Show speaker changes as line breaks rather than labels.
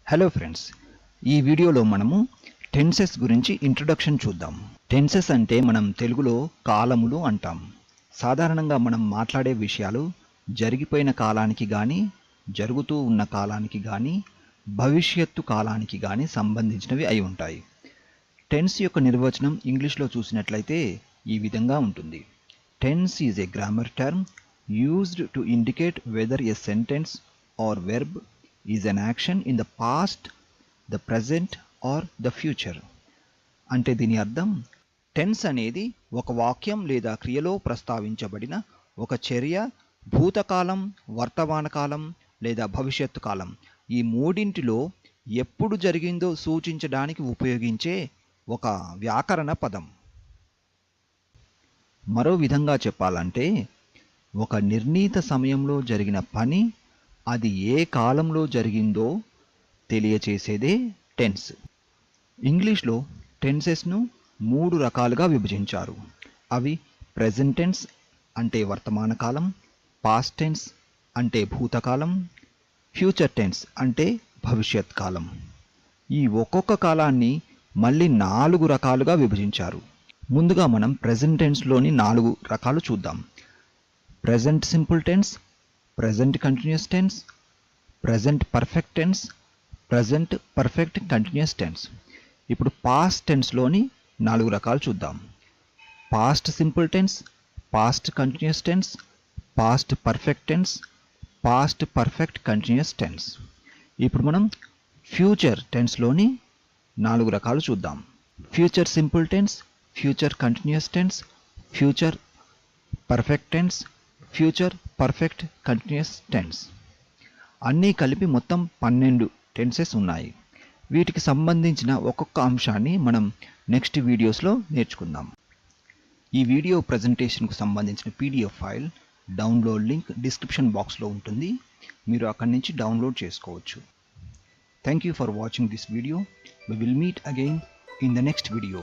Hello friends, ఈ వీడియోలో మనము టెన్సెస్ గురించి ఇంట్రొడక్షన్ చూద్దాం. టెన్సెస్ అంటే మనం తెలుగులో కాలములు అంటాం. సాధారణంగా మనం మాట్లాడే విషయాలు జరిగిపోయిన కాలానికి కానీ, జరుగుతూ ఉన్న కాలానికి కానీ, భవిష్యత్తు కాలానికి కానీ సంబంధించినవి అయి ఉంటాయి. టెన్స్ యొక్క నిర్వచనం ఇంగ్లీష్లో చూసినట్లయితే ఈ విధంగా ఉంటుంది. Tense is a grammar term used to indicate whether a sentence or verb is an action in the past, the present or the future. అంటే దీని అర్థం, టెన్స్ అనేది ఒక వాక్యం లేదా క్రియలో ప్రస్తావించబడిన ఒక చర్య భూతకాలం, వర్తమాన కాలం లేదా భవిష్యత్తు కాలం ఈ మూడింటిలో ఎప్పుడు జరిగిందో సూచించడానికి ఉపయోగించే ఒక వ్యాకరణ పదం. మరో విధంగా చెప్పాలంటే, ఒక నిర్ణీత సమయంలో జరిగిన పని అది ఏ కాలంలో జరిగిందో తెలియచేసేదే టెన్స్. ఇంగ్లీష్లో టెన్సెస్ను 3 రకాలుగా విభజించారు. అవి ప్రెజెంట్ టెన్స్ అంటే వర్తమాన కాలం, పాస్ట్ టెన్స్ అంటే భూతకాలం, ఫ్యూచర్ టెన్స్ అంటే భవిష్యత్ కాలం. ఈ ఒక్కొక్క కాలాన్ని మళ్ళీ 4 రకాలుగా విభజించారు. ముందుగా మనం ప్రెజెంట్ టెన్స్లోని 4 రకాలు చూద్దాం. Present simple tense, present continuous tense, present perfect tense, present perfect continuous tense. ఇప్పుడు పాస్ట్ టెన్స్లోని 4 రకాలు చూద్దాం. Past simple tense, past continuous tense, past perfect tense, past perfect continuous tense. ఇప్పుడు మనం ఫ్యూచర్ టెన్స్లోని 4 రకాలు చూద్దాం. Future simple tense, future continuous tense, future perfect tense, future perfect continuous tense. అన్నీ కలిపి మొత్తం 12 టెన్సెస్ ఉన్నాయి. వీటికి సంబంధించిన ఒక్కొక్క అంశాన్ని మనం నెక్స్ట్ వీడియోస్లో నేర్చుకుందాం. ఈ వీడియో ప్రజెంటేషన్కు సంబంధించిన PDF file download link description బాక్స్లో ఉంటుంది. మీరు అక్కడి నుంచి డౌన్లోడ్ చేసుకోవచ్చు. Thank you for watching this video. We will meet again in the next video.